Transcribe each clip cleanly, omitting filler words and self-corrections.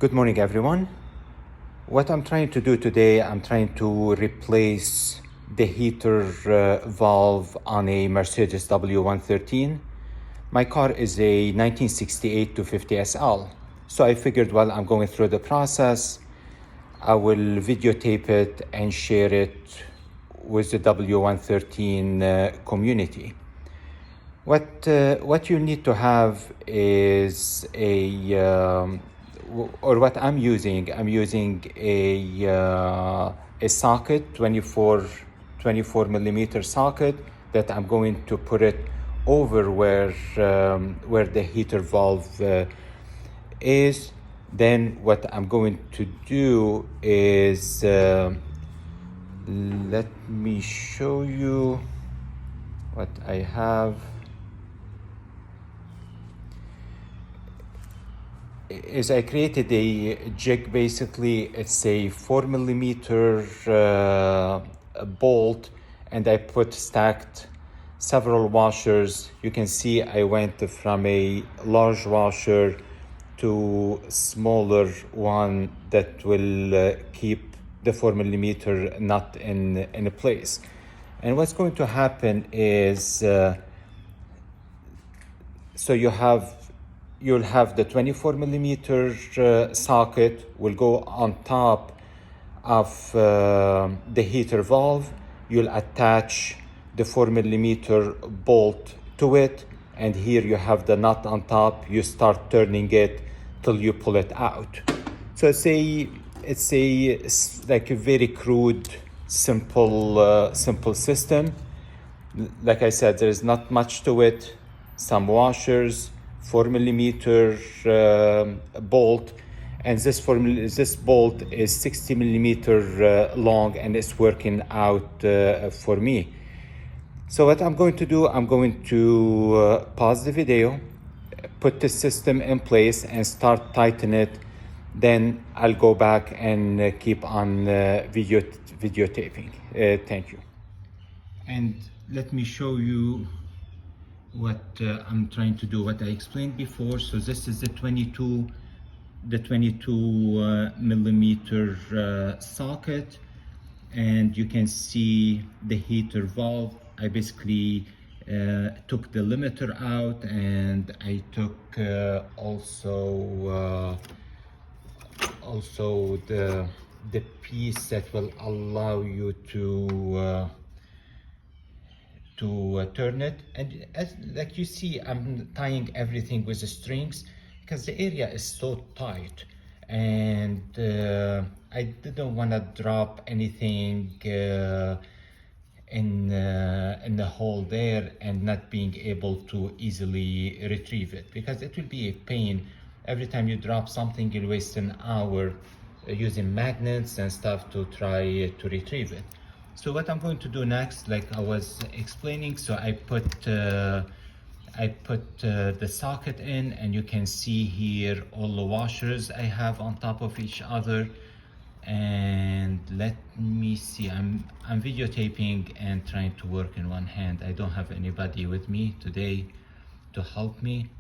Good morning, everyone. What I'm trying to do today, I'm trying to replace the heater valve on a Mercedes W113. My car is a 1968 250 SL. So I figured while I'm going through the process, I will videotape it and share it with the W113 community. What you need to have is or what I'm using a socket, 24 millimeter socket that I'm going to put it over where the heater valve is. Then what I'm going to do is let me show you what I have. Is I created a jig. Basically it's a 4 millimeter bolt, and I stacked several washers. You can see I went from a large washer to smaller one that will keep the 4 millimeter nut in place. And what's going to happen is so you'll have the 24 millimeter socket will go on top of the heater valve. You'll attach the 4 millimeter bolt to it, and here you have the nut on top. You start turning it till you pull it out. So it's like a very crude, simple system. Like I said, there is not much to it. Some washers, 4 millimeter bolt, and this bolt is 60 millimeter long, and it's working out for me. So what I'm going to do, I'm going to pause the video, put the system in place and start tightening it. Then I'll go back and keep on videotaping. Thank you. And let me show you what I'm trying to do, what I explained before. So this is the 22 millimeter socket, and you can see the heater valve. I basically took the limiter out, and I took also the piece that will allow you to turn it. And like you see, I'm tying everything with the strings because the area is so tight, and I didn't want to drop anything in the hole there and not being able to easily retrieve it, because it will be a pain. Every time you drop something, you'll waste an hour using magnets and stuff to try to retrieve it. So what I'm going to do next, like I was explaining, so I put the socket in, and you can see here all the washers I have on top of each other. And let me see, I'm videotaping and trying to work in one hand. I don't have anybody with me today to help me,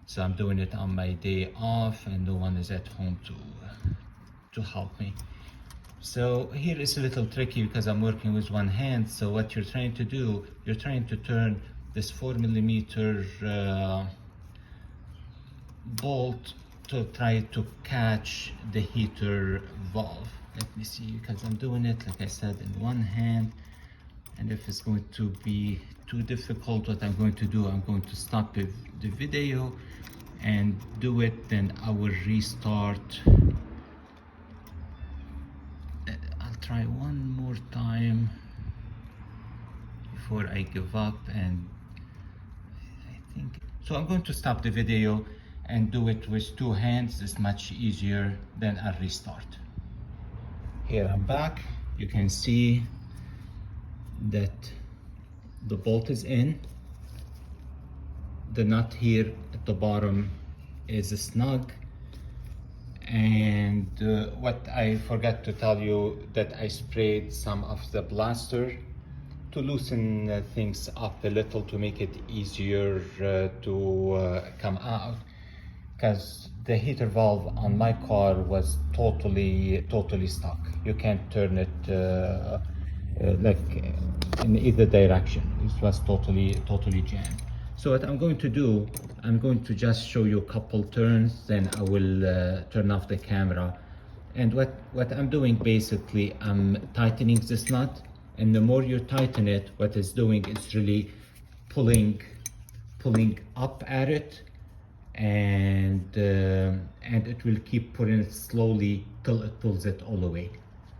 so I'm doing it on my day off, and no one is at home to help me. So here is a little tricky because I'm working with one hand. So what you're trying to do, you're trying to turn this 4 millimeter bolt to try to catch the heater valve. Let me see, because I'm doing it, like I said, in one hand. And if it's going to be too difficult, what I'm going to do, I'm going to stop the video and do it, then I will restart. Try one more time before I give up, and I think so. I'm going to stop the video and do it with two hands. It's much easier. Then I'll restart. Here I'm back. You can see that the bolt is in. The nut here at the bottom is snug. And what I forgot to tell you, that I sprayed some of the blaster to loosen things up a little, to make it easier to come out, because the heater valve on my car was totally stuck. You can't turn it like in either direction. It was totally jammed. So what I'm going to do, I'm going to just show you a couple turns, then I will turn off the camera. And what I'm doing, basically, I'm tightening this nut, and the more you tighten it, what it's doing is really pulling up at it, and it will keep pulling it slowly till it pulls it all the way.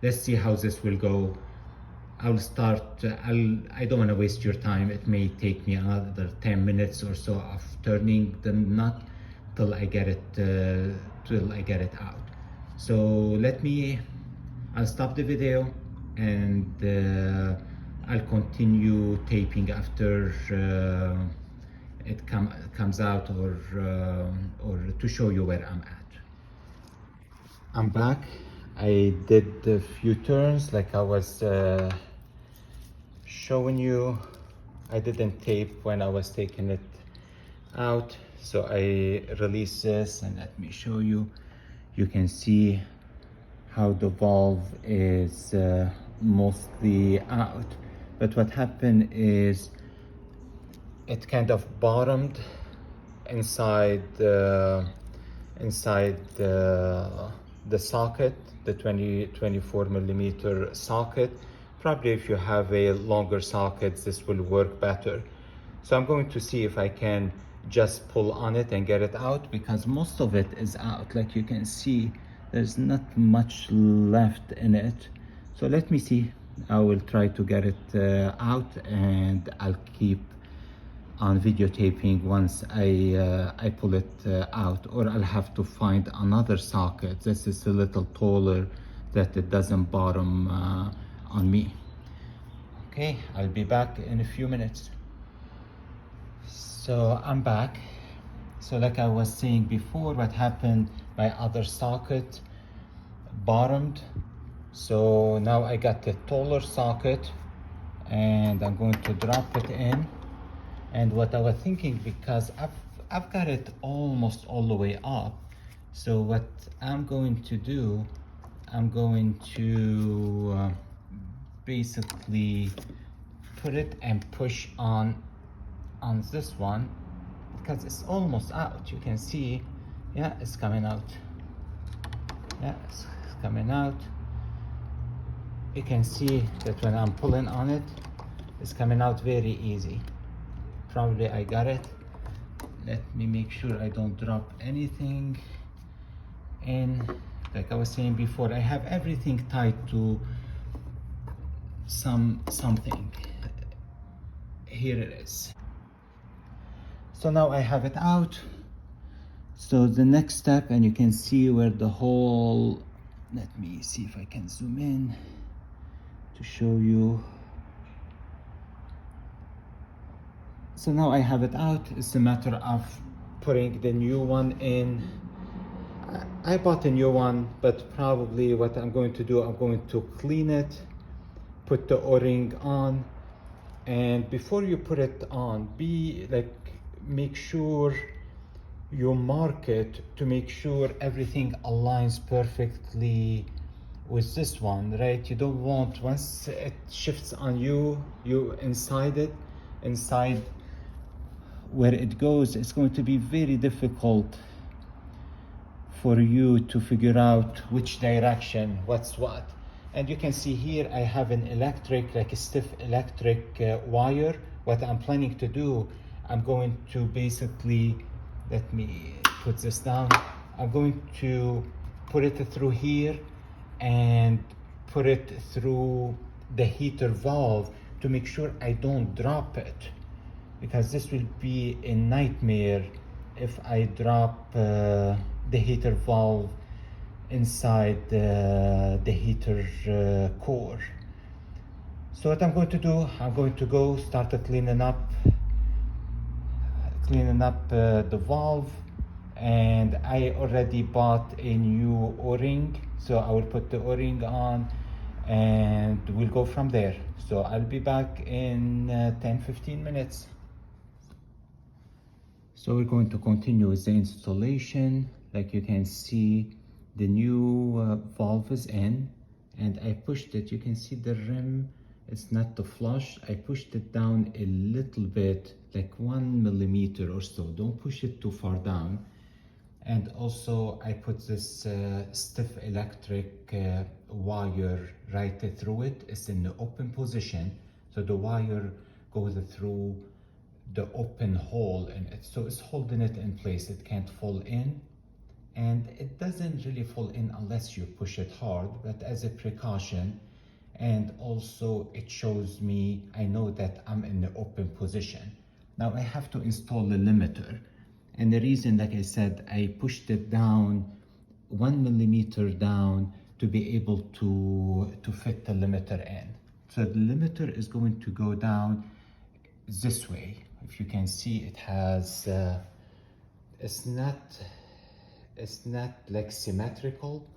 Let's see how this will go. I'll start. I don't want to waste your time. It may take me another 10 minutes or so of turning the nut till I get it out. So I'll stop the video, and I'll continue taping after it comes out, or to show you where I'm at. I'm back. I did a few turns like I was showing you. I didn't tape when I was taking it out, so I released this, and let me show you. You can see how the valve is mostly out, but what happened is it kind of bottomed inside the socket, the 24 millimeter socket. Probably if you have a longer socket, this will work better. So I'm going to see if I can just pull on it and get it out, because most of it is out. Like you can see, there's not much left in it. So let me see. I will try to get it out, and I'll keep on videotaping once I pull it out, or I'll have to find another socket. This is a little taller, that it doesn't bottom on me. Okay, I'll be back in a few minutes. So I'm back. So like I was saying before, what happened, my other socket bottomed. So now I got the taller socket, and I'm going to drop it in. And what I was thinking, because I've got it almost all the way up, so what I'm going to do, I'm going to basically put it and push on this one, because it's almost out. You can see, yeah, it's coming out. Yeah, it's coming out. You can see that when I'm pulling on it, it's coming out very easy. Probably I got it. Let me make sure I don't drop anything in. Like I was saying before, I have everything tied to something. Here it is. So now I have it out. So the next step, and you can see where the hole, let me see if I can zoom in to show you. So now I have it out. It's a matter of putting the new one in. I bought a new one, but probably what I'm going to do, I'm going to clean it, put the O-ring on, and before you put it on, make sure you mark it to make sure everything aligns perfectly with this one, right? You don't want, once it shifts on you inside where it goes, it's going to be very difficult for you to figure out which direction, what's what. And you can see here, I have an electric, like a stiff electric wire. What I'm planning to do, I'm going to basically, let me put this down. I'm going to put it through here and put it through the heater valve to make sure I don't drop it, because this will be a nightmare if I drop the heater valve inside the heater core. So what I'm going to do, I'm going to go start cleaning up the valve, and I already bought a new O-ring, so I will put the O-ring on and we'll go from there. So I'll be back in 10-15 minutes. So we're going to continue with the installation. like you can see the new valve is in, and I pushed it. You can see the rim, it's not too flush. I pushed it down a little bit, like 1 millimeter or so. Don't push it too far down. And also I put this stiff electric wire right through it. It's in the open position, so the wire goes through the open hole in it, so it's holding it in place. It can't fall in, and it doesn't really fall in unless you push it hard, but as a precaution. And also it shows me, I know that I'm in the open position. Now I have to install the limiter, and the reason, like I said, I pushed it down 1 millimeter down to be able to fit the limiter in. So the limiter is going to go down this way. If you can see, it has it's not like symmetrical,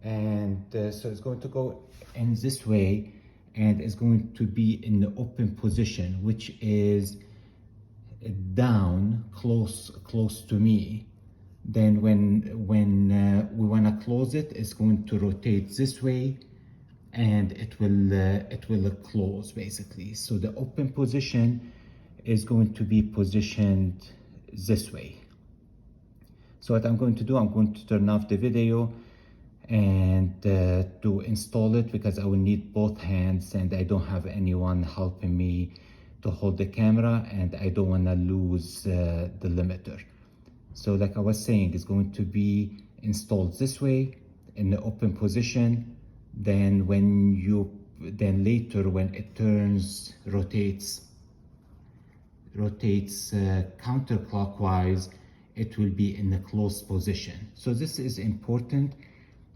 and so it's going to go in this way, and it's going to be in the open position, which is down close to me. Then when we want to close it, it's going to rotate this way, and it will close basically. So the open position is going to be positioned this way. So what I'm going to do, I'm going to turn off the video and to install it, because I will need both hands and I don't have anyone helping me to hold the camera, and I don't want to lose the limiter. So like I was saying, it's going to be installed this way in the open position. Then later when it turns, rotates counterclockwise, it will be in the closed position. So this is important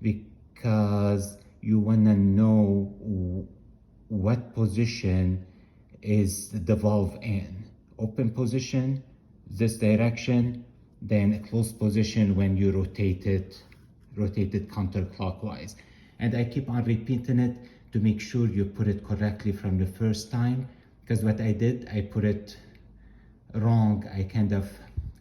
because you want to know what position is the valve in. Open position, this direction, then a closed position when you rotate it counterclockwise. And I keep on repeating it to make sure you put it correctly from the first time, because what I did, I put it wrong. I kind of,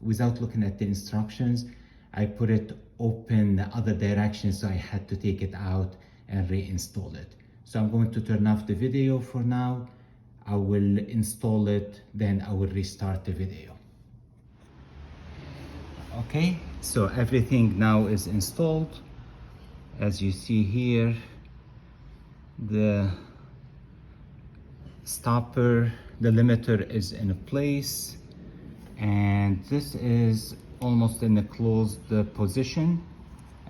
without looking at the instructions, I put it open the other direction, so I had to take it out and reinstall it. So I'm going to turn off the video for now. I will install it, then I will restart the video. Okay, so everything now is installed. As you see here, the stopper, the limiter is in place, and this is almost in a closed position.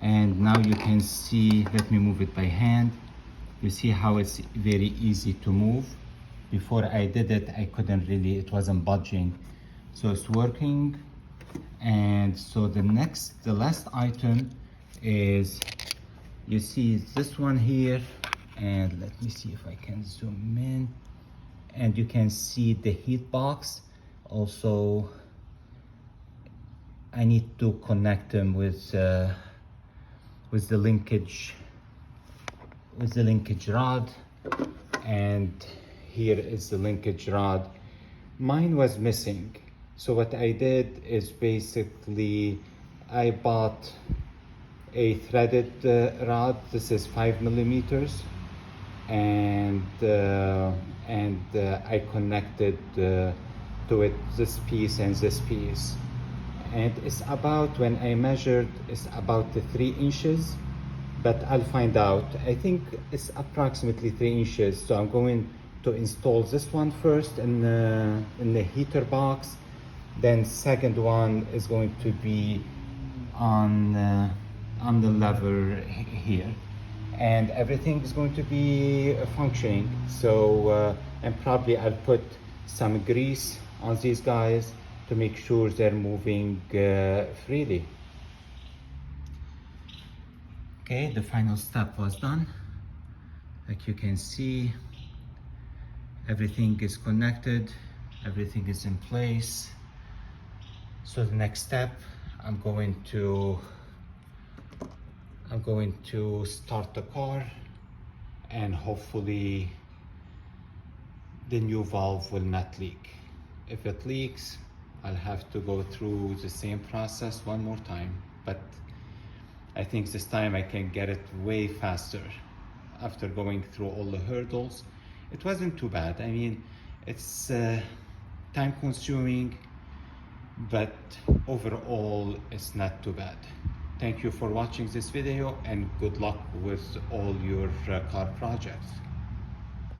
And now you can see, let me move it by hand. You see how it's very easy to move. Before I did it, I couldn't really, it wasn't budging. So it's working. And so the last item is, you see this one here, and let me see if I can zoom in, and you can see the heat box. Also, I need to connect them with the linkage rod, and here is the linkage rod. Mine was missing, so what I did is basically I bought a threaded rod. This is 5 millimeters, and I connected to it this piece and this piece, and it's about, when I measured, it's about 3 inches, but I'll find out. I think it's approximately 3 inches. So I'm going to install this one first in the heater box. Then second one is going to be on the lever here, and everything is going to be functioning. So and probably I'll put some grease on these guys to make sure they're moving freely. Okay, the final step was done. Like you can see, everything is connected, everything is in place. So the next step, I'm going to start the car, and hopefully the new valve will not leak. If it leaks, I'll have to go through the same process one more time. but I think this time I can get it way faster after going through all the hurdles. It wasn't too bad. I mean, it's time consuming, but overall it's not too bad. Thank you for watching this video and good luck with all your car projects.